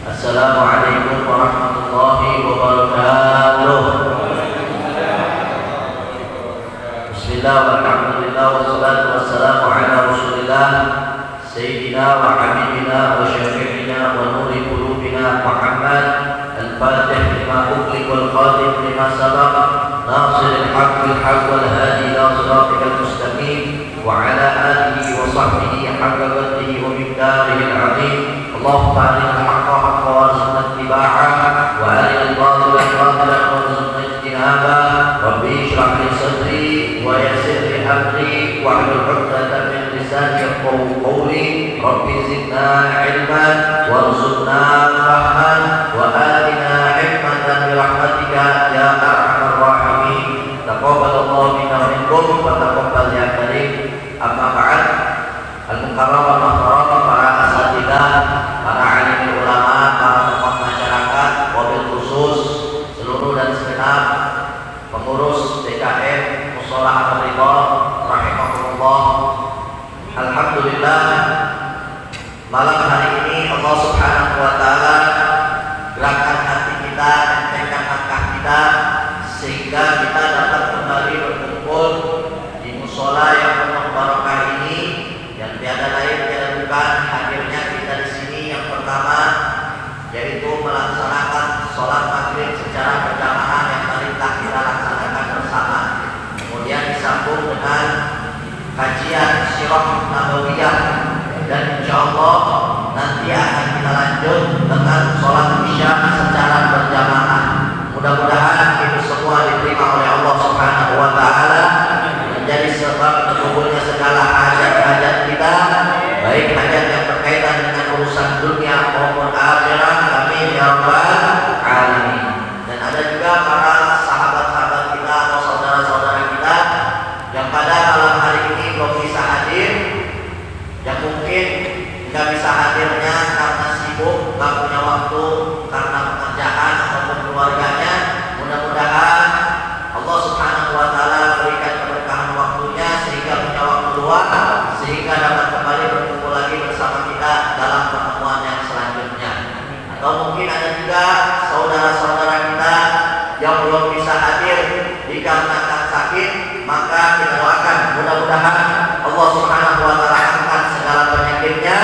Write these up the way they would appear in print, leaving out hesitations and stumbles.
Assalamualaikum warahmatullahi wabarakatuh. Bismillah walhamdulillah wassalatu wassalamu ala rasulillah Sayyidina wa habibina wa syafi'ina wa nuri qulubina Muhammad al-fatih lima ughliq wal khatim lima sabaq nasiril haqq bil haqq wal hadi ila siratikal mustaqim wa ala alihi wa sahbihi haqqa qadrihi wa miqdarihi al-'azim. Allahumma arina al-haqqa haqqan warzuqna ittiba'ah wa arina al-batila batilan warzuqna ijtinabah. Rabbi shrah li sadri wa yassir li amri wahlul 'uqdatam min lisani yafqahu qawli. Rabbi zidna 'ilman warzuqna fahman wa atina hikmatan bi rahmatika ya arhamar rahimin. Taqabbalallahu minna wa minkum wa taqabbal ya karim. Amma ba'd. Al-mukarram wal mahtaram, para asatidzah, para alim ulama, para tokoh masyarakat, wabil khusus seluruh dan segenap pengurus DKM Mushola Ar-Ridha rahimahullah. Alhamdulillah, malam hari ini Allah Subhanahu wa taala gerakkan hati kita, entengkan langkah kita sehingga kita dapat kembali berkumpul di mushola yang penuh barokah ini, yang tiada lain tiada bukan hadirnya kita di sini. Yang pertama yaitu melaksanakan sholat maghrib secara berjamaah yang tadi telah kita laksanakan bersama. Kemudian disambung dengan kajian sirah nabawiyah, dan insyaallah nanti akan kita lanjut dengan sholat isya secara berjamaah. Mudah-mudahan itu semua diterima oleh Allah Subhanahu wa taala, menjadi sebab terkabulnya segala hajat-hajat kita, baik hajat yang berkaitan dengan urusan dunia maupun akhirat. Amin ya rabbal alamin. Dan ada juga para sahabat-sahabat kita atau saudara-saudara kita yang pada malam hari ini belum bisa hadir, yang mungkin nggak bisa hadirnya karena sibuk, nggak punya waktu karena pekerjaan ataupun keluarganya. Mudah-mudahan Allah Subhanahu wa taala berikan keberkahan waktunya sehingga punya waktu luang, sehingga dapat kembali berkumpul lagi bersama kita dalam pertemuan yang selanjutnya. Atau mungkin ada juga saudara-saudara kita yang belum bisa hadir dikarenakan sakit, maka kita doakan mudah-mudahan Allah Subhanahu wa taala angkat segala penyakitnya,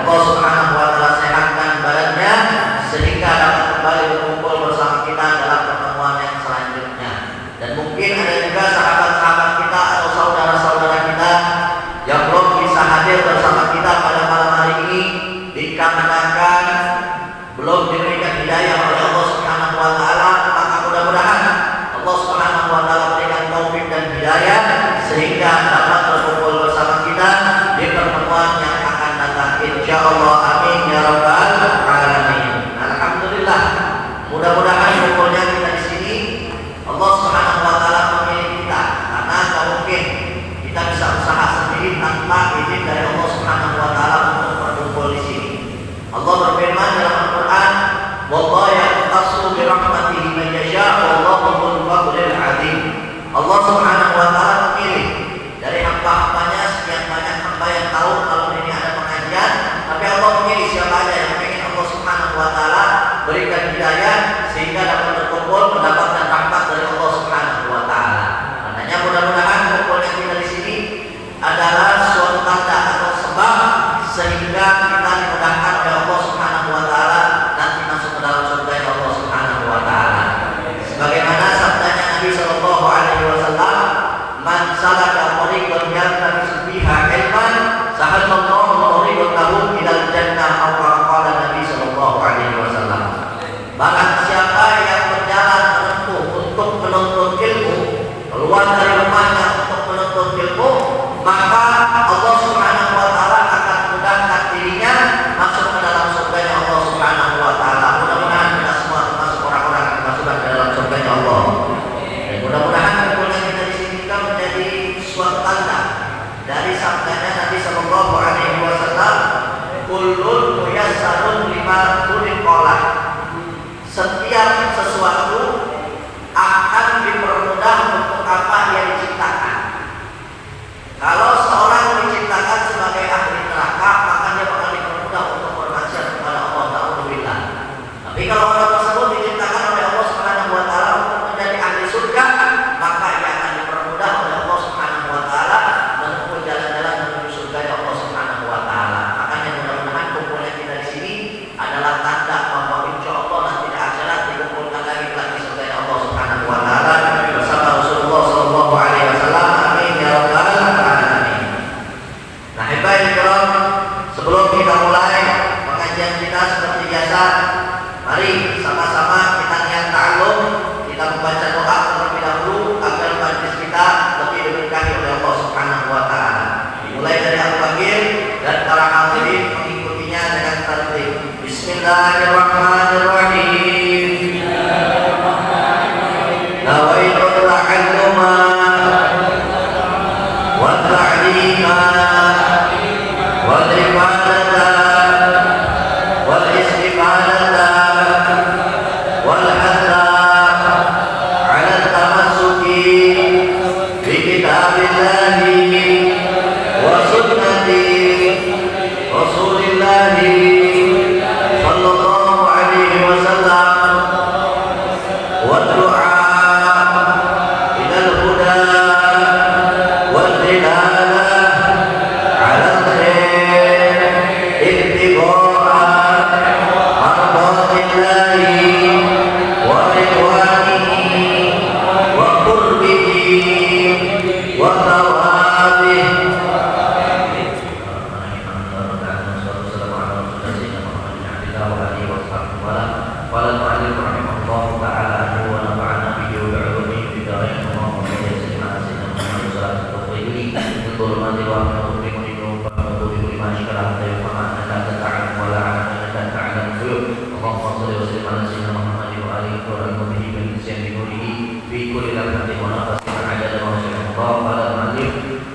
Allah Subhanahu wa taala sehatkan badannya sehingga dapat kembali berkumpul bersama kita dalam pertemuan yang selanjutnya. Dan mungkin ada juga sahabat-sahabat kita atau saudara-saudara kita yang belum bisa hadir bersama kita pada malam hari ini dikarenakan belum diberikan hidayah oleh Allah Subhanahu wa taala. Maka mudah-mudahan Allah Subhanahu wa taala berikan taufik dan hidayah sehingga dapat berkumpul bersama kita di pertemuan yang akan datang insyaallah. Amin ya rabbal alamin. Alhamdulillah, mudah-mudahan kumpulnya kita di sini Allah Subhanahu wa taala memilih kita, karena tidak mungkin kita bisa usaha sendiri tanpa izin dari Allah Subhanahu wa taala untuk berkumpul di sini. Allah berfirman dalam Al-Qur'an, "Wallahu yaqtasu bi rahmatihi man yasha, wallahu dzul fadlil 'adzim." Allah Subhanahu wa taala memilih dari hamba-hambanya. Sekian banyak hamba yang tahu kalau ini ada pengajian, tapi Allah memilih siapa aja yang ingin Allah Subhanahu wa taala berikan hidayah sehingga dapat berkumpul mendapatkan rahmat dari Allah Subhanahu wa taala. Makanya mudah-mudahan kumpulnya kita di sini adalah suatu tanda atau sebab sehingga kita dimudahkan oleh Allah Subhanahu wa taala nanti masuk ke dalam surga Allah Subhanahu wa taala. Sebagaimana sabdanya Nabi sallallahu alaihi wasallam, "Man salaka tariqan yaltamisu fiha ilman, sahalallahu tariqan lahu ilal jannah." Atau qala Nabi sallallahu alaihi wasallam, barang siapa yang berjalan menempuh untuk menuntut ilmu, keluar dari rumahnya untuk menuntut ilmu, maka Allah Subhanahu wa taala akan mudahkan dirinya masuk ke dalam surganya Allah Subhanahu wa taala. Mudah-mudahan kita semua termasuk orang-orang yang dimasukkan ke dalam surganya Allah. Dan mudah-mudahan kumpulnya kita di sini juga menjadi suatu tanda dari sabdanya Nabi sallallahu alaihi wasallam, "Kullun muyassarun lima khuliqa." Setiap sesuatu akan dipermudah untuk apa yang diciptakan. Kalau seorang diciptakan sebagai ahli neraka, maka dia bakal dipermudah untuk bermaksiat kepada Allah Ta'ala. kalau orang tersebut diciptakan oleh Allah Subhanahu wa taala untuk menjadi ahli surga, maka ia akan dipermudah oleh Allah Subhanahu wa taala menempuh jalan-jalan menuju surga Allah Subhanahu wa taala. Makanya mudah-mudahan kumpulnya kita di sini adalah tanda bahwa insya Allah nanti di akhirat dikumpulkan lagi surga Allah Subhanahu wa taala bersama Rasulullah sallallahu alaihi wasallam. Amin ya rabbal alamin. Nah, ibadah kiram, sebelum kita mulai pengajian kita seperti biasa, mari sama-sama kita niat ta'allum, kita membaca doa terlebih dahulu agar majlis kita lebih diberkahi oleh Allah Subhanahu wa taala. Dimulai dari Al-Fakir dan para hadirin mengikutinya dengan tertib. Bismillahirrahmanirrahim. Nawaitu ta'alluma wa ta'lima wal ibadata wal istifadata wal hadda ala tamassuki bi kitabillahi wa sunnati rasulillahi sallallahu alaihi wasallam wa du'a ila al-huda wal dilalah ala al-khair ittiba'a mardatillahi wa ridwanihi wa qurbihi wa thawabihi.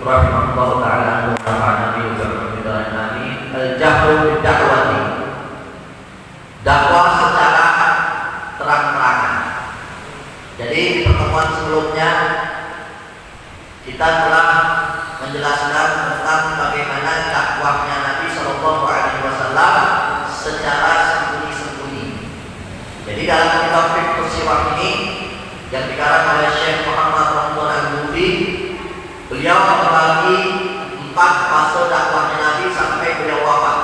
Rahimahullah ta'ala nafa'ana bihi wa bi'idhan amin. Al-jahru bid-da'wati, dakwah secara terang-terangan. Jadi di pertemuan sebelumnya kita telah menjelaskan tentang bagaimana dakwahnya Nabi Shallallahu Alaihi Wasallam secara sembunyi-sembunyi. Jadi dalam kitab Fiqh Siwak ini yang dikarang oleh Syekh Muhammad Ramadan Al-Budi, beliau membagi 4 fase dakwahnya Nabi sampai beliau wafat.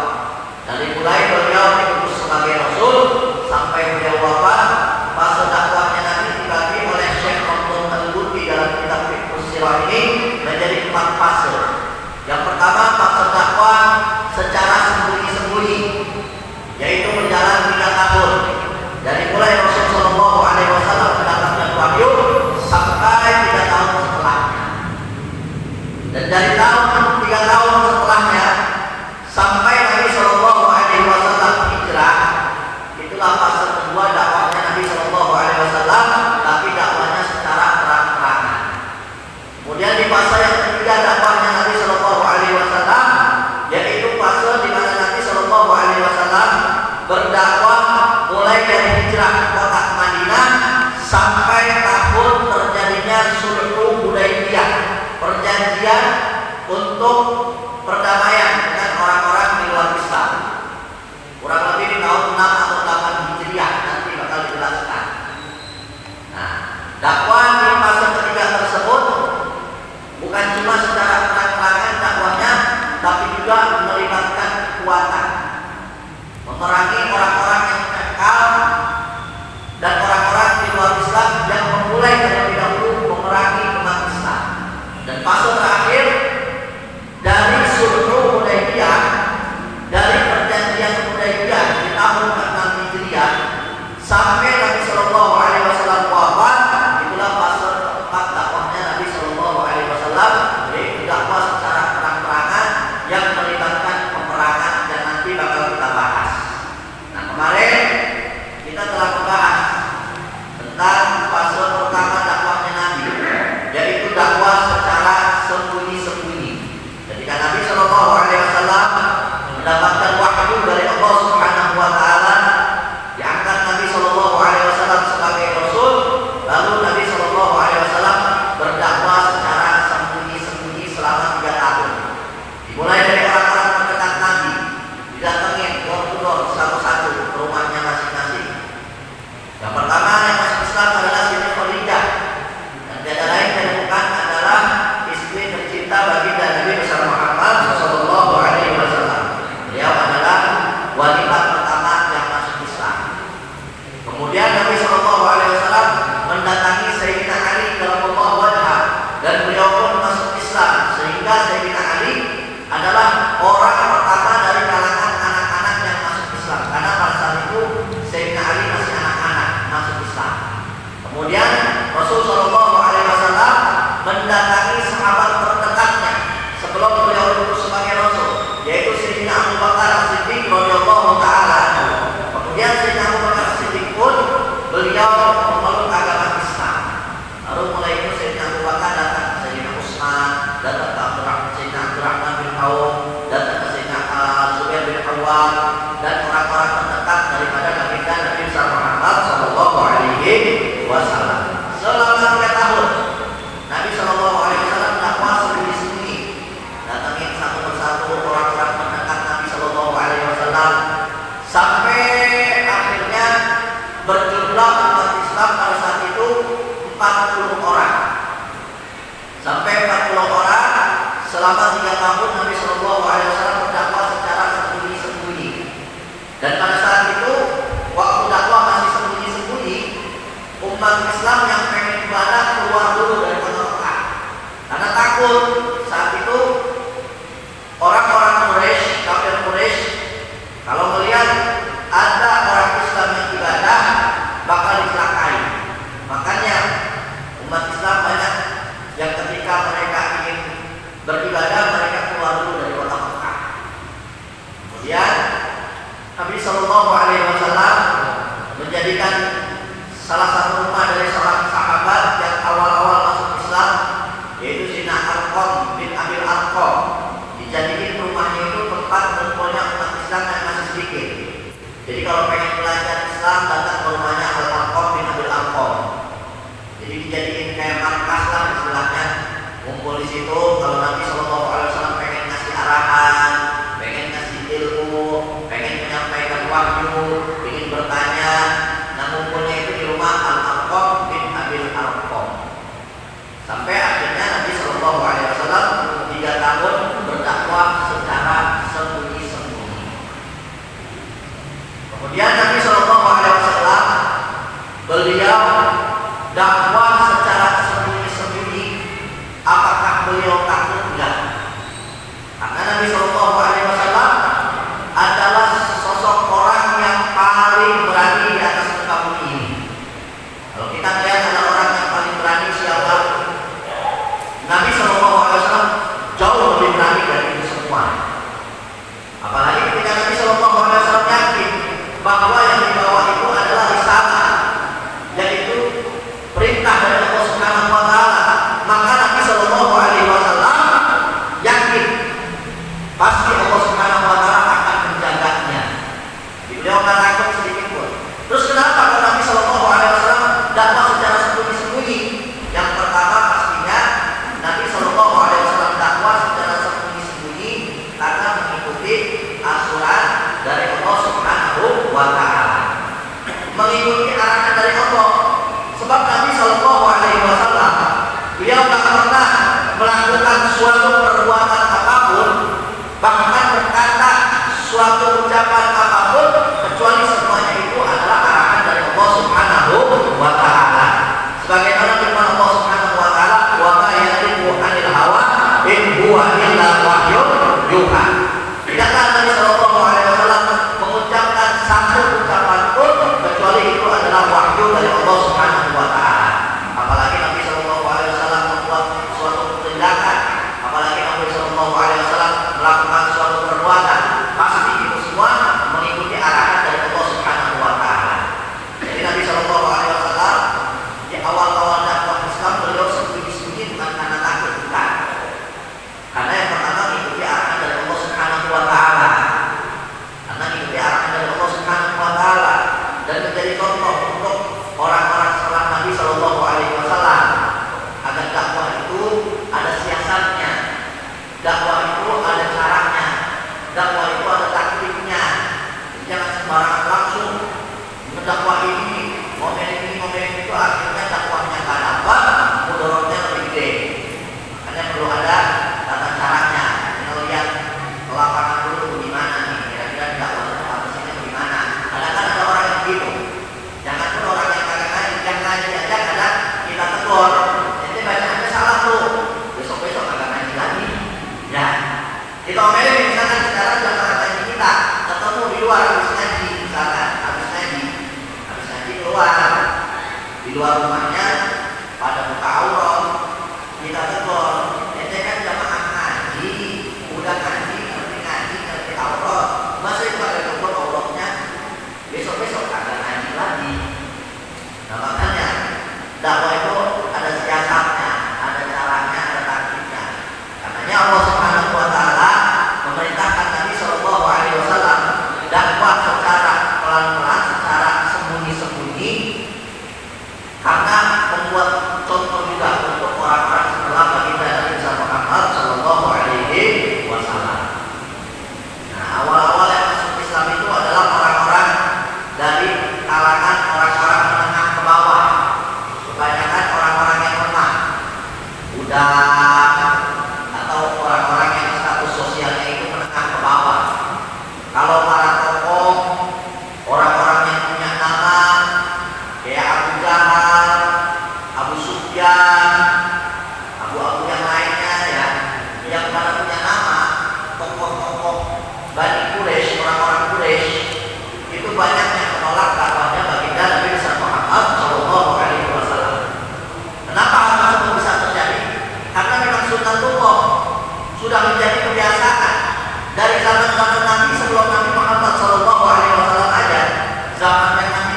Dari mulai beliau diutus sebagai Rasul sampai beliau wafat, fase dakwahnya Nabi dibagi oleh Syekh Ramadan Al-Budi dalam kitab Fiqh Siwak ini menjadi 4 fase. Yang pertama, fase dakwah secara sembunyi-sembunyi, yaitu berjalan 3 tahun. Dari mulai Rasulullah Shallallahu Alaihi Wasallam mendapatkan wahyu sampai 3 tahun setelahnya. Dan dari tahun 3 tahun setelahnya sampai Nabi Shallallahu Alaihi Wasallam hijrah, itulah fase kedua dakwahnya Nabi Shallallahu Alaihi Wasallam, tapi dakwahnya secara terang-terangan. Kemudian di fase yang ketiga dakwahnya Nabi Shallallahu Alaihi Wasallam, yaitu fase di mana Nabi Shallallahu Alaihi Wasallam berdakwah mulai dari hijrah ke kota Madinah sampai tahun terjadinya Sulhul Hudaybiyah, perjanjian untuk perdamaian dengan orang-orang di luar Islam. Kurang lebih di tahun 6 atau 8 Hijriah, nanti bakal dijelaskan. Nah, dakwah di fase ketiga tersebut bukan cuma secara terang-terangan dakwahnya, tapi juga melibatkan kekuatan, memerangi orang-orang yang nakal dan orang-orang di luar Islam yang memulai terlebih dahulu memerangi umat Islam. Dan fase terakhir dari Sulhul Hudaybiyah, dari perjanjian Hudaybiyah di tahun 6 Hijriah sampai Nabi Shallallahu Alaihi Wasallam wafat, itulah fase keempat dakwahnya Nabi Shallallahu Alaihi Wasallam, yaitu dakwah secara terang-terangan yang melibatkan peperangan dan nanti bakal kita bahas. Nah, kemarin kita telah membahas tentang fase pertama dakwahnya Nabi, yaitu dakwah secara sembunyi-sembunyi. Ketika Nabi Shallallahu Alaihi Wasallam mendapatkan wahyu dari Allah Subhanahu Wa Taala, diangkat Nabi Shallallahu beliau memeluk agama Islam. Lalu mulai itu Sayyidina Abu Bakar datang ke Sayyidina Utsman, datang ke Sayyidina Abdurrahman bin Auf, datang ke Sayyidina Zubair bin Awam, dan orang-orang terdekat daripada Nabi Muhammad Sallallahu Alaihi Wasallam. Selama 3 tahun Nabi Sallallahu Alaihi Wasallam dakwah sembunyi-sembunyi, datangin satu persatu orang-orang terdekat Nabi Sallallahu Alaihi Wasallam, sampai akhirnya berjumlah umat Islam pada saat itu 40 orang. Sampai 40 orang selama 3 tahun Nabi Sallallahu Alaihi Wasallam berdakwah secara sembunyi-sembunyi. Dan pada saat itu waktu dakwah masih sembunyi-sembunyi, umat Islam yang pengen ibadah keluar dulu dari kota Mekah karena takut. Saat itu orang-orang Quraisy, kafir Quraisy, kalau melihat ada orang Islam yang ibadah bakal dicelakai. Makanya umat Islam banyak yang ketika mereka ingin beribadah mereka keluar dulu dari kota Mekah. Kemudian Nabi Sallallahu Alaihi Wasallam menjadikan salah satu rumah dari seorang sahabat yang awal-awal masuk Islam, yaitu Sayyidina Arqam bin Abil Arqam, dijadikan rumahnya itu tempat berkumpulnya umat Islam yang masih sedikit. Jadi kalau pengen belajar Islam datang ke rumahnya Al-Arqam bin Abil Arqam. Jadi dijadikan kayak markas lah istilahnya, ngumpul di situ. Kalau Nabi Sallallahu Alaihi Wasallam pengen ngasih arahan, pengen ngasih ilmu, pengen menyampaikan wahyu, ingin bertanya, nah ngumpulnya itu di rumah Al-Arqam bin Abil Arqam. Sampai akhirnya Nabi Sallallahu Alaihi Wasallam 3 tahun berdakwah secara sembunyi-sembunyi. Kemudian Nabi Sallallahu Alaihi Wasallam beliau dakwah secara sembunyi-sembunyi. Apakah beliau takut? Enggak. Karena Nabi Sallallahu Alaihi Wasallam adalah sosok orang yang paling berani di atas muka bumi ini. Kalau kita lihat ada orang yang paling berani siapa? Nabi Sallallahu Alaihi Wasallam jauh lebih berani dari itu semua. Apalagi ketika Nabi Sallallahu Alaihi Wasallam yakin bahwa yang dibawa itu adalah risalah, yaitu perintah dari Allah Subhanahu Wa Taala, maka Nabi Sallallahu Alaihi Wasallam yakin pasti Allah Subhanahu Wa Taala akan menjaganya. Beliau nggak takut sedikit pun. Terus kenapa kalau Nabi Sallallahu Alaihi Wasallam dakwah secara sembunyi-sembunyi? Yang pertama pastinya Nabi Sallallahu Alaihi Wasallam dakwah secara sembunyi-sembunyi karena mengikuti asuran dari Allah Subhanahu Wa Taala, mengikuti arahan dari Allah. Sebab Nabi Sallallahu Alaihi Wasallam beliau tak pernah melakukan suatu perbuatan apapun, bahkan berkata suatu ucapan apapun, kecuali semuanya itu adalah arahan dari Allah Subhanahu Wa Taala. Sebagaimana firman Allah Subhanahu Wa Taala, wa ma yantiqu 'anil hawa in huwa illa wahyun yuha. Tidaklah Nabi Sallallahu Alaihi Wasallam mengucapkan satu ucapan pun kecuali itu adalah wahyu dari Allah Subhanahu Wa Taala. Apalagi Nabi Sallallahu Alaihi Wasallam membuat suatu tindakan, apalagi Nabi Sallallahu Alaihi Wasallam melakukan suatu perbuatan, pasti itu semua mengikuti arahan dari Allah Subhanahu Wa Taala. Jadi Nabi Sallallahu Alaihi Wasallam di awal-awal dakwah Islam beliau sembunyi-sembunyi bukan karena takut, bukan. Karena yang pertama mengikuti arahan dari Allah Subhanahu Wa Taala. Karena mengikuti arahan dari Allah Subhanahu Wa Taala dan menjadi contoh untuk orang-orang setelah Nabi Sallallahu Alaihi Wasallam agar dakwah itu ada siasatnya, dakwah itu ada caranya, dakwah itu ada taktiknya. Jangan sembarangan langsung mendakwah ini, ngomel itu, akhirnya dakwahnya nggak dapat, mudaratnya lebih gede. Makanya perlu ada tata caranya. Kita lihat lapangan dulu bagaimana nih, kira-kira dakwahnya apa bagaimana. Kadang-kadang ada orang yang begitu. Jangan pun orang yang kadang-kadang yang ngaji aja kadang kita tegur, jadi bacaannya salah tuh, besok-besok agak ngaji lagi. Ya, kita omelin misalkan sekarang jangan ngaji kita, ketemu di luar habis ngaji, misalkan habis ngaji keluar di luar rumahnya pada buka aurat, kita tegur, ente kan jamaah ngaji, udah ngaji, ngerti aurat, masa itu ada tegur auratnya, besok-besok agak ngaji lagi. Nah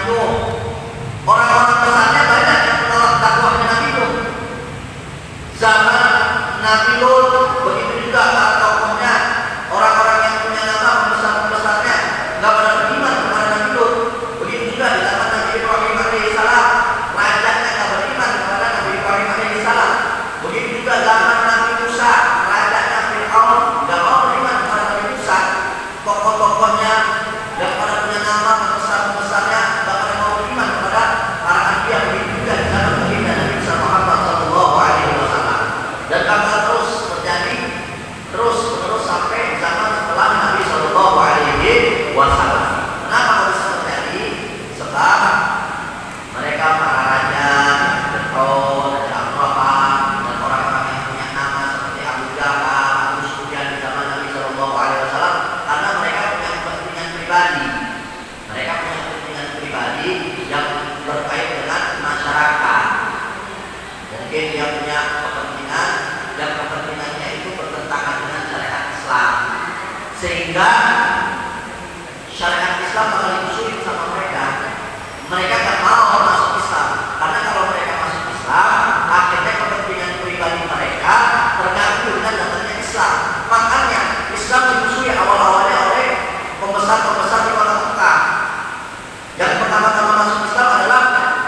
itu orang-orang besarnya banyak yang menolak dakwahnya Nabi Lut. Zaman Nabi Lut, begitu juga para tokohnya, orang-orang yang punya nama pembesar-pembesarnya nggak pada beriman kepada Nabi Lut. Begitu juga di zaman Nabi Ibrahim alaihissalam, rajanya nggak beriman kepada Nabi Ibrahim alaihissalam. Begitu juga zaman Nabi Musa, rajanya Fir'aun nggak mau beriman kepada Nabi Musa. Tokoh-tokohnya yang pada punya nama pembesar-pembesarnya nggak pada mau beriman kepada para anbiya. Begitu juga di zaman baginda Nabi Muhammad Sallallahu Alaihi Wasallam. Dan bakal terus terjadi terus sampai zaman setelah Nabi Sallallahu Alaihi Wasallam. Kenapa bisa terjadi? Sebab mereka para raja, Fir'aun, Abraham, dan orang-orang yang punya nama seperti Abu Jahal, Abu Sufyan di zaman Nabi Sallallahu Alaihi Wasallam, karena mereka punya kepentingan pribadi. Mereka punya kepentingan pribadi yang berkait dengan masyarakat. Mungkin dia punya kepentingan dan kepentingannya itu bertentangan dengan syariat Islam, sehingga syariat Islam bakal disulit sama mereka. Mereka nggak mau masuk Islam, karena kalau mereka masuk Islam, akhirnya kepentingan pribadi mereka terganggu dengan datangnya Islam. Makanya Islam dimusuhi awal-awalnya oleh pembesar-pembesar di kota Mekah. Yang pertama-tama masuk Islam adalah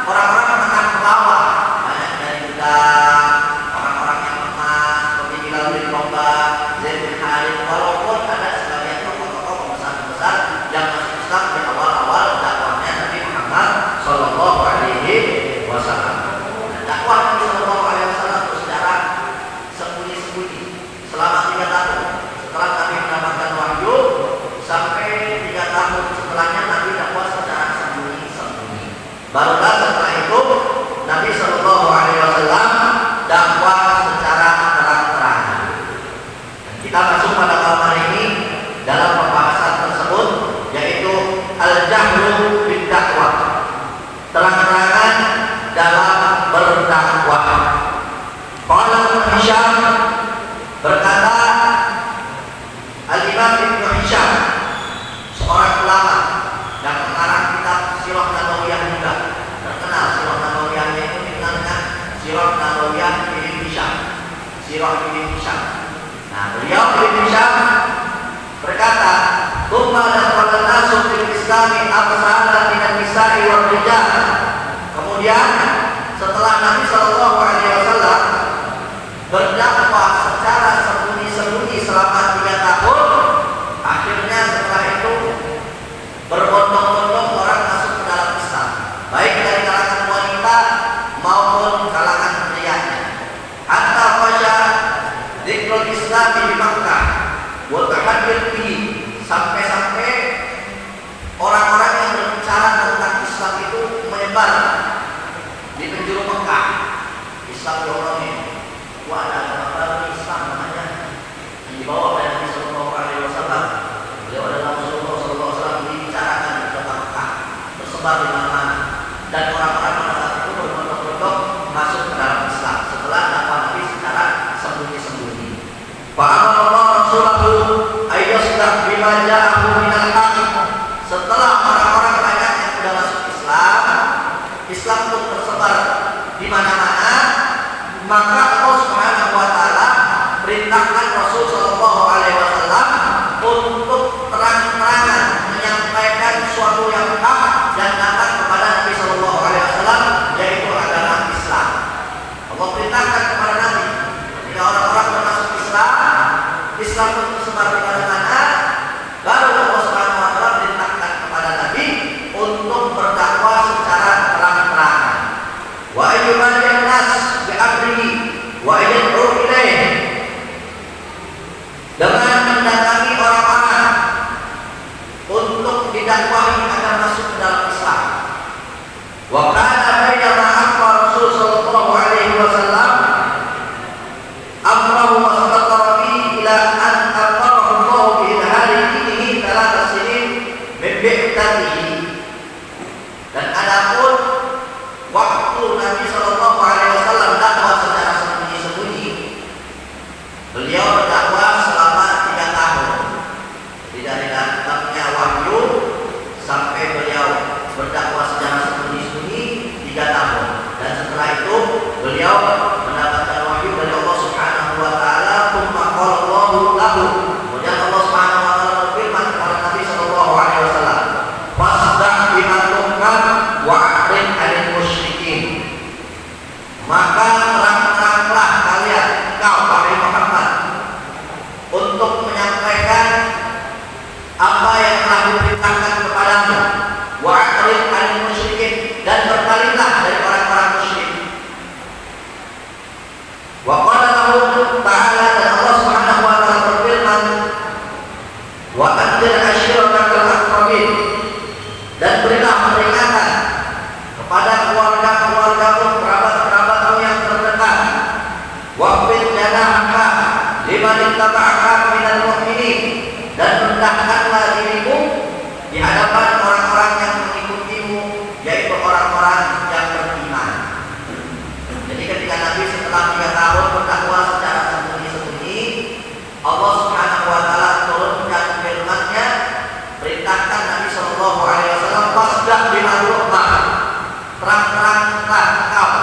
orang-orang menengah ke bawah, banyak dari budak, orang-orang yang lemah seperti Bilal bin Rabah, Zaid bin Harith. Walaupun ada sebagian tokoh-tokoh pembesar-pembesar yang masuk Islam di awal-awal dakwahnya Nabi Muhammad Sallallahu Alaihi Wasallam. Dakwah Nabi Sallallahu Alaihi Wasallam secara sembunyi-sembunyi selama 3 tahun setelah Nabi mendapatkan wahyu, sampai 3 tahun setelahnya Nabi dakwah secara sembunyi-sembunyi. Barulah setelah itu Nabi Sallallahu Alaihi Wasallam dakwah secara terang-terangan. Kita masuk pada malam hari ini dalam pembahasan tersebut, yaitu al-jahru bid dakwah, terang-terangan dalam berdakwah. Qala Ibnu Hisham, berkata Al-Imam Ibnu Hisham, seorang ulama yang mengarang kitab Sirah Nabawiyah juga terkenal. Sirah Nabawiyahnya itu dikenal dengan Sirah Nabawiyah Ibn Hisham, Sirah Ibn Hisham. Nah, beliau Ibn Hisham berkata, "Tsumma dakhala an-nasu fil Islami absalan min an-nisa'i wal rijal." Kemudian setelah Nabi Sallallahu Alaihi Wasallam berdakwah secara sembunyi-sembunyi selama 3 tahun, akhirnya setelah itu berbondong-bondong orang masuk ke dalam Islam, baik dari kalangan wanita maupun kalangan prianya. Hatta fasha dzikrul Islam di Makkah wa tahaddir bihi, sampai-sampai orang-orang yang berbicara tentang Islam itu menyebar di penjuru Mekah. Islam diomongin, wah ada agama baru Islam namanya, yang dibawa oleh Nabi Sallallahu Alaihi Wasallam. Beliau adalah Rasulullah Sallallahu Alaihi Wasallam, dibicarakan di kota Mekah, tersebar di mana-mana, dan orang-orang pada saat itu berbondong-bondong masuk ke dalam Islam setelah dakwah Nabi secara sembunyi-sembunyi. Fa'amallahu Rasulahu ayyasdah bima ja'ahu minal haqq. Setelah orang-orang banyak yang sudah masuk Islam, Islam pun tersebar di mana-mana, maka Allah Subhanahu wa taala perintahkan Rasul Sallallahu Alaihi Wasallam untuk terang-terangan menyampaikan suatu yang hak dan datang kepada Nabi Sallallahu Alaihi Wasallam, yaitu agama Islam. Allah perintahkan kepada Nabi, jika orang-orang bermasuk Islam, Islam pun tersebar di mana-mana, baru Allah Subhanahu wa taala perintahkan kepada Nabi untuk berdakwah secara terang-terangan. Wa ayyuhan nas bi'amrihi wa yad'u ilaih, dengan mendatangi orang-orang untuk didakwahi agar masuk ke dalam Islam. Wa kana bainama aqwa Rasul Sallallahu Alaihi Wasallam amrahu wa satara bihi ila an amarahu Allah bi ilhari dinihi 3 sinin min bi'tatihi. Dan adapun waktu Nabi Sallallahu Alaihi Wasallam dakwah secara sembunyi-sembunyi, beliau berdakwah selama 3 tahun. Jadi dari datangnya wahyu sampai beliau berdakwah secara yaitu orang-orang yang beriman. Jadi ketika Nabi setelah 3 tahun berdakwah secara sembunyi-sembunyi, Allah Subhanahu wa taala turunkan firman-Nya, perintahkan Nabi sallallahu alaihi wasallam fasdah bima tu'mar, terang-teranglah engkau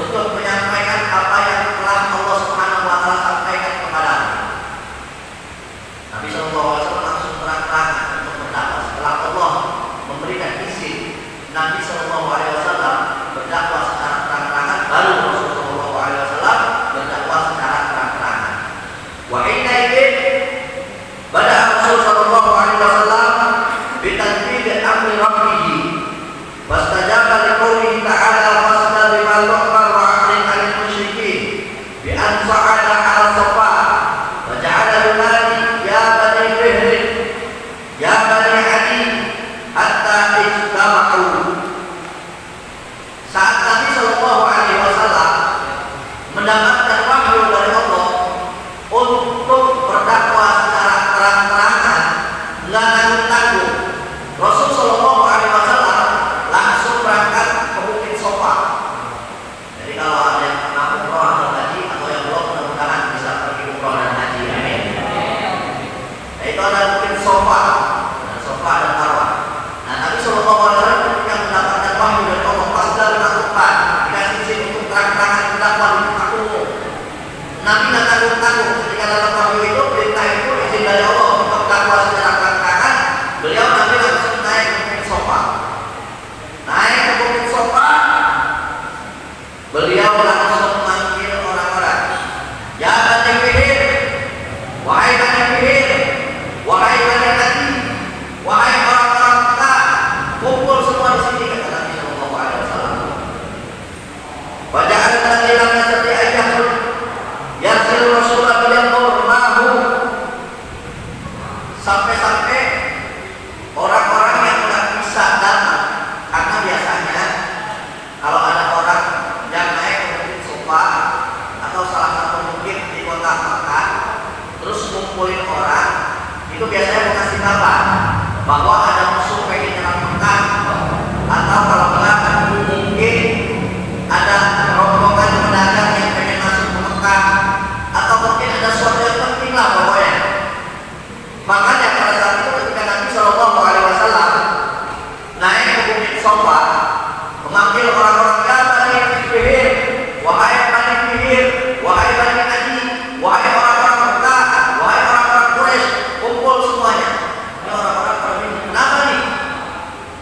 untuk menyampaikan apa yang telah Allah Subhanahu wa taala sampaikan kepadamu. Nabi sallallahu alaihi wasallam langsung terang-terangan untuk berdakwah. Setelah Allah memberikan izin Nabi sallallahu alaihi wasallam berdakwah secara terang-terangan, baru Rasulullah sallallahu alaihi wasallam berdakwah secara terang-terangan. Wa inna idzin bada Rasul sallallahu alaihi wasallam bitanfidhi amri rabbih wastajaba liqoulihi ta'ala fasda bima tu'mar wa a'rid 'anil musyrikin bi an sa'ada 'ala safa wa ja'ala yunadi ya bani fihr ya bani adi hatta ijtama'u. Saat Nabi sallallahu alaihi wasallam mendapatkan wahyu dari Allah untuk berdakwah secara terang-terangan, enggak tanggung-tanggung, Rasul sallallahu alaihi wasallam langsung berangkat ke Bukit Sofa. Jadi kalau ada yang pernah umroh atau haji atau yang belum, mudah-mudahan bisa pergi umroh dan haji. Amin. Nah, itu ada Bukit Sofa, dan Sofa dan Marwah. Nah, Nabi sallallahu alaihi wasallam ketika mendapatkan wahyu dari Allah, pasca melakukan dikasih izin untuk terang-terangan berdakwah di muka umum. Nabi nggak tanggung-tanggung ketika dapat wahyu itu, perintah itu, izin dari Allah untuk berdakwah secara terang-terangan. Beliau Nabi langsung naik ke Bukit Sofa. Naik ke Bukit Sofa, beliau langsung memanggil orang-orang. Ya Bani Fihr, wahai Bani Fihr, wahai Bani Adi, wahai orang-orang Mekah, kumpul semua di sini, kata Nabi sallallahu alaihi wasallam. Wa ja'ala alladziina lam yastati' an yakhruj yarsilu rasulan yanzur ma'ahu. Sampai-sampai orang-orang yang tidak bisa datang, karena biasanya kalau ada orang yang naik ke Bukit Sofa atau salah satu bukit di kota Makkah, terus ngumpulin orang, itu biasanya mengasih kabar bahwa ada musuh pengen nyerang Makkah, atau kalau enggak mungkin ada rombongan pedagang yang pengen masuk ke Makkah, atau mungkin ada sesuatu yang penting lah pokoknya. Makanya pada saat itu ketika Nabi sallallahu alaihi wasallam naik ke Bukit Sofa, memanggil orang-orang, ya Bani Fihr, wahai Bani Fihr, wahai Bani Adi, wahai orang-orang Mekah, wahai orang-orang Quraisy, kumpul semuanya. Ini orang-orang pada bingung, kenapa nih?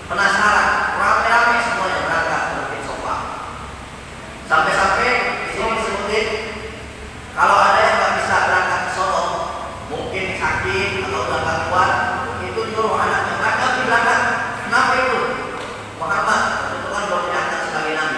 Penasaran, ramai-ramai semuanya berangkat ke Bukit Sofa. Sampai-sampai di sini disebutin, kalau ada yang nggak bisa berangkat ke Solo, mungkin sakit atau udah nggak kuat, itu nyuruh anaknya berangkat. Kenapa itu? Muhammad itu kan belum diangkat sebagai nabi.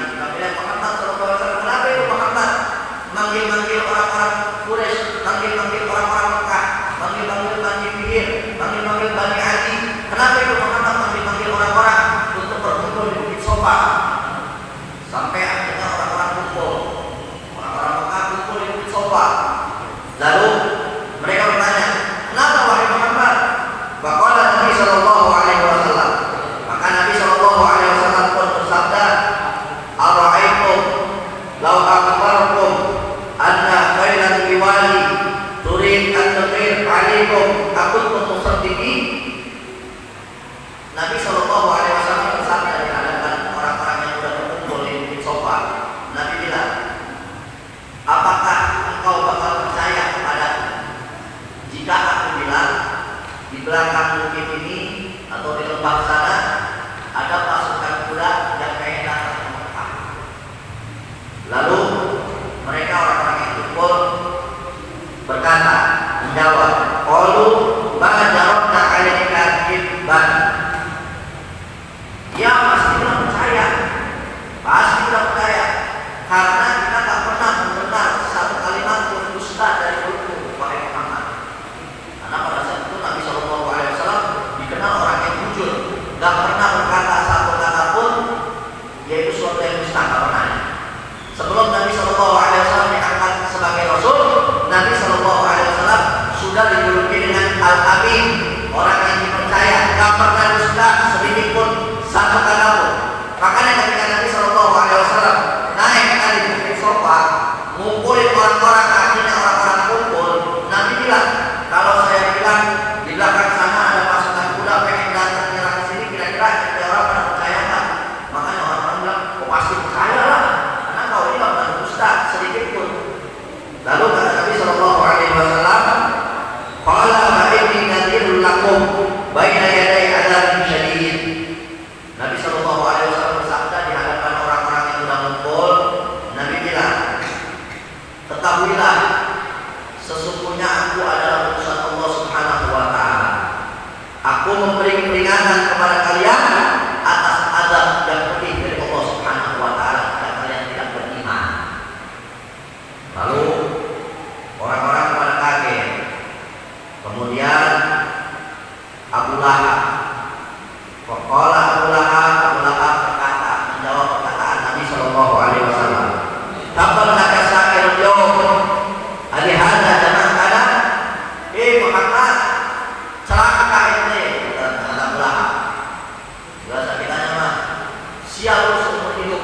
sial seumur hidup.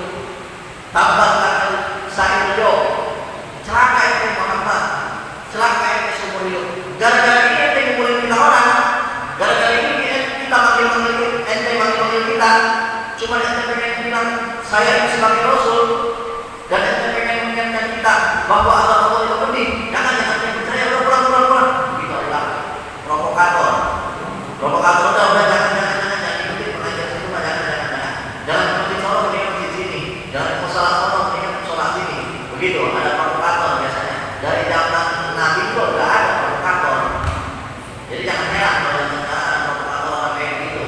Tabbat laka sa'il yawm, celaka itu Muhammad, celaka itu seumur hidup. Gara-gara ini ente ngumpulin kita orang, gara-gara ini kita manggil-manggil ente, manggil-manggil kita, cuma ente pengen bilang saya ini sebagai Rasul, dan ente pengen mengingatkan kita bahwa Allah itu penting. Jangan percaya, udah pulang. Gitu adalah provokator. Udah jangan ikuti pengajian itu, jangan ikuti sholat mendingan di sini, jangan musalah sholat mendingan sholat sini. Begitu ada provokator biasanya. Dari zaman Nabi itu udah ada provokator. Jadi jangan heran kalau ada provokator kayak gitu.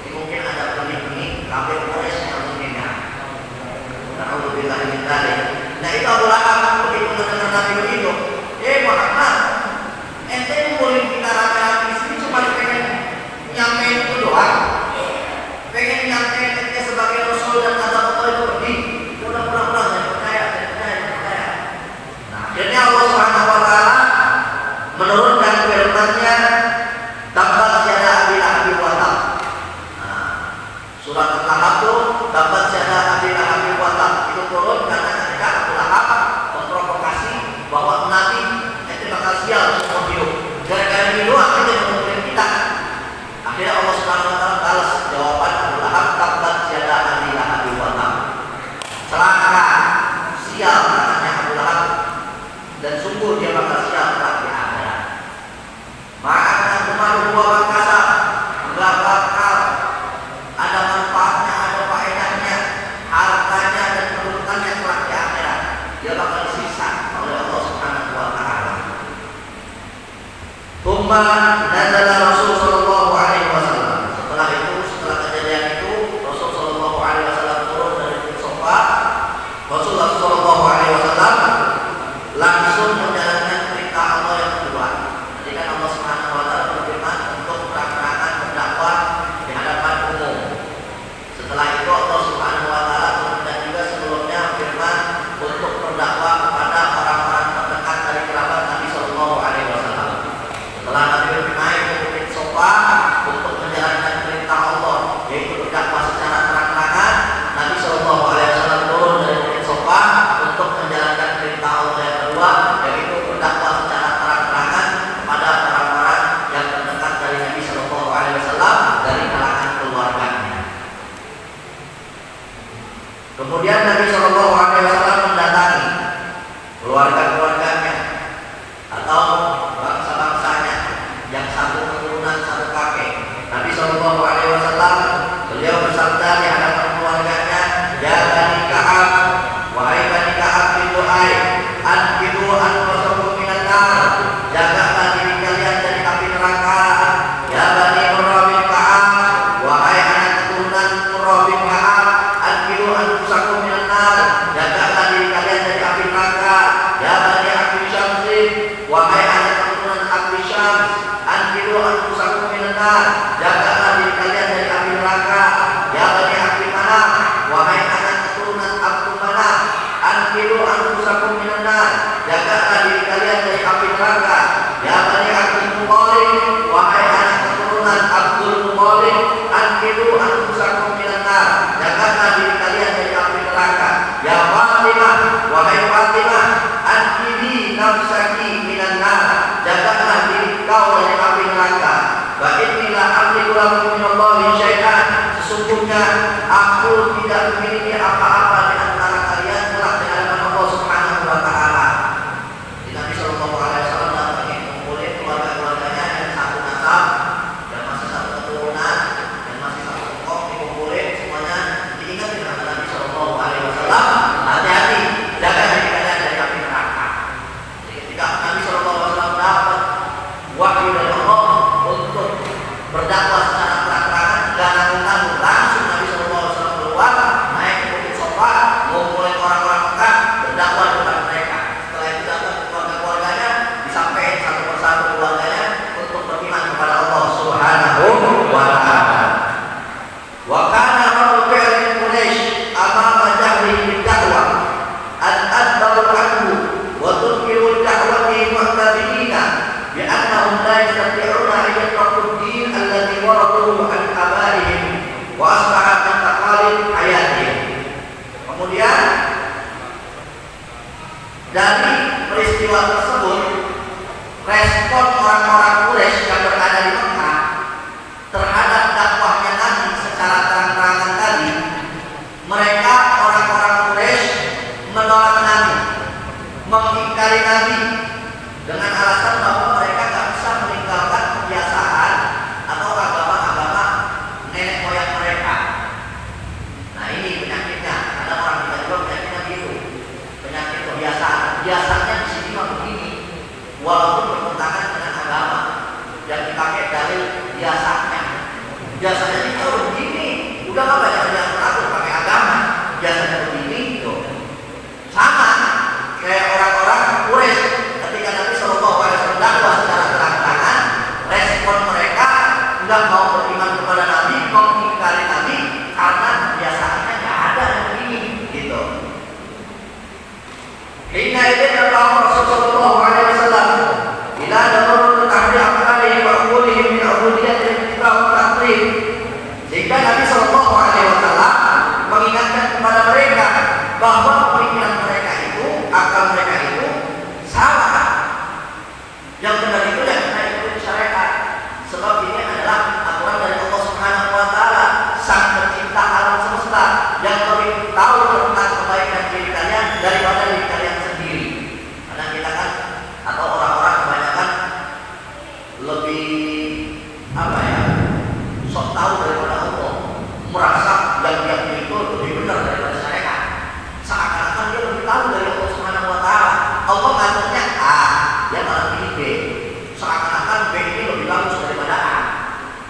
Ini mungkin ada benih-benih kafir Quraisy yang mungkinnya. Alhamdulillah min dzalik. Nah itu Abu Lahab begitu mendengar Nabi begitu. Muhammad, ente ngumpulin kita rame-rame di sini cuma pengen nyampein itu doang. Pengen nyampein ente sebagai Rasul dan azab Allah itu pedih. Udah pulang-pulang, saya percaya. Nah, akhirnya Allah Subhanahu wa taala menurunkan firman-Nya, tabbat yada abi lahabin wa tab. Nah, surat Al-Lahab itu tabbat yada abi lahabin wa tab itu turun karena ketika Abu Lahab memprovokasi bahwa Nabi itu bakal sial seumur hidup. Gara-gara ini doang kita mengumpulin kita. Akhirnya Allah Subhanahu wa taala balas jawaban Abu Lahab, tabbat yada abi lahabin wa tab. Celaka, sial katanya Abu Lahab, dan sungguh dia bakal sial kelak di akhirat. Maka kemarin dua bangkasa enggak bakal ada manfaatnya, ada faedahnya, hartanya dan kedudukannya kelak di akhirat. Dia bakal disiksa oleh Allah Subhanahu wa taala. Tsumma nazala Rasul sallallahu alaihi wasallam. Setelah kejadian itu Rasul sallallahu alaihi wasallam turun dari sofa. Rasulullah sallallahu alaihi wasallam langsung menjalankan perintah Allah yang kedua. Jadi kan Allah Subhanahu wa taala berfirman untuk terang-terangan berdakwah di hadapan umum. Setelah itu Allah Subhanahu wa taala turunkan juga sebelumnya firman untuk berdakwah kepada orang-orang terdekat dari kerabat Nabi sallallahu alaihi wasallam. Setelah Nabi naik ke bukit Sofa untuk menjalankan perintah Allah, yaitu berdakwah secara terang-terangan, Nabi sallallahu alaihi wasallam turun dari bukit Sofa untuk menjalankan perintah Allah yang kedua, yaitu berdakwah secara terang-terangan kepada orang-orang yang terdekat dari Nabi sallallahu alaihi wasallam dari kalangan keluarganya. Kemudian Nabi sallallahu alaihi wasallam mendatangi keluarga-keluarganya atau bangsa-bangsanya yang satu keturunan satu kakek. Nabi sallallahu alaihi wasallam beliau bersabda di hadapan keluarganya, ya Bani Ka'ab, wahai Bani Ka'ab bin Lu'ay, anfidu anfusakum minan nar, jagalah diri kalian dari api neraka. Ya Bani Murrah bin Ka'ab, wahai anak keturunan Murrah bin Ka'ab, anfidu anfusakum minan nar, jagalah diri kalian dari api neraka. Ya Bani Abdi Syamsin, wahai anak keturunan Abdi Syams, anfidu anfusakum minan nar, jagalah diri kalian dari api neraka. Ya Bani Abdi Manaf, wahai anak keturunan Abdul Manaf, anfidu anfusakum minan nar, jagalah diri kalian dari api neraka. Ya Bani Abdul Muthalib, wahai anak keturunan Abdul Muthalib, anfidu anfusakum minan nar, jagalah diri kalian dari api neraka. Ya Fatimah, wahai Fatimah, anfidi nafsaki minan nar, jagalah diri kau dari api neraka. Wa inni la amliku lakum minallahi syai'an, sesungguhnya aku tidak memiliki apa-apa di antara kalian kelak di hadapan Allah Subhanahu wa taala. Nabi sallallahu alaihi wasallam datangi mengumpulkan keluarga-keluarganya yang satu nasab, yang masih satu keturunan, yang masih satu tokoh, dikumpulin semuanya, diingatkan kata Nabi sallallahu alaihi wasallam, hati-hati, jaga diri kalian dari api neraka. Jadi ketika Nabi sallallahu alaihi wasallam dapat wahyu dari Allah untuk berdakwah secara terang-terangan, gak nanggung-nanggung, langsung Nabi sallallahu alaihi wasallam keluar, naik ke Dari peristiwa tersebut, respon orang-orang Quraisy yang berada di Mekah terhadap dakwahnya Nabi secara terang-terangan tadi, mereka orang-orang Quraisy menolak Nabi, mengingkari Nabi dengan alasan bahwa mereka tak bisa meninggalkan kebiasaan atau agama-agama nenek moyang mereka. Nah ini penyakitnya, ada orang kita juga penyakitnya gitu, penyakit kebiasaan. Biasanya di sini mah begini, walaupun bertentangan dengan agama yang dipakai dalil biasanya. Biasanya kita begini, udah nggak banyak yang mengatur pakai agama. Biasanya begini, tuh sama kayak orang-orang Quraisy ketika Nabi Shallallahu Alaihi Wasallam dakwah secara terang-terangan, respon mereka nggak mau beriman kepada Nabi, mengingkari Nabi karena kebiasaannya nggak ada yang begini, gitu. Hina idin Allah Rasulullah Alaihi Wasallam bila dalam tahdi akali wa qulihim min abudiyatil kitab wa taqlid, sehingga Nabi Shallallahu Alaihi Wasallam mengingatkan kepada mereka bahwa pemikiran mereka itu, akal mereka itu salah. Yang benar itu yang kita ikuti syariat, sebab ini adalah aturan dari Allah Subhanahu Wa Taala, Sang Pencipta alam semesta, yang lebih tahu tentang kebaikan diri kalian daripada diri kalian sendiri. Karena kita kan atau orang-orang kebanyakan lebih sok tahu daripada Allah, merasa yang dia itu lebih benar daripada syariat. Seakan-akan dia lebih tahu dari Allah Subhanahu Wa Taala. Allah ngaturnya A, dia malah pilih B. Seakan-akan B ini lebih bagus daripada A.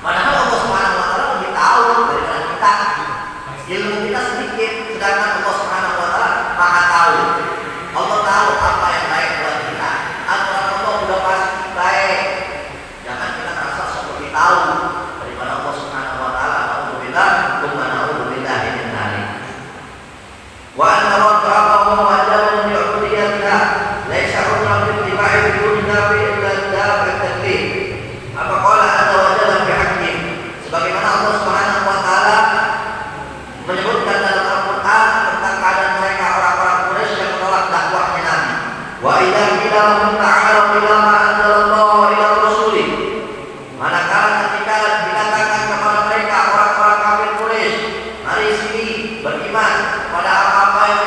Padahal Allah Subhanahu Wa Taala lebih tahu daripada kita. Ilmu kita sedikit, sedangkan Allah Subhanahu Wa Taala maha tahu. Allah tahu apa yang baik buat kita. Aturan Allah sudah pasti baik. Jangan kita merasa seperti tahu daripada Allah Subhanahu Wa Taala. Alhamdulillah, alhamdulillah min dzalik. Wa anna rabbaka huwa ajalun bi ubudiyatiha laisa hukman bi ittiba'i bidunina fi illa at-taklif. Apa qala azza wa jalla bi haqqin, sebagaimana Allah Subhanahu Wa Taala menyebutkan dalam Al-Qur'an tentang keadaan mereka orang-orang Quraisy yang menolak dakwahnya Nabi. Wa idza qila lahum ta'alu ila ma anzalallahu ila rasulih, manakala ketika dikatakan kepada mereka orang-orang kafir Quraisy, mari sini beriman pada apa-apa yang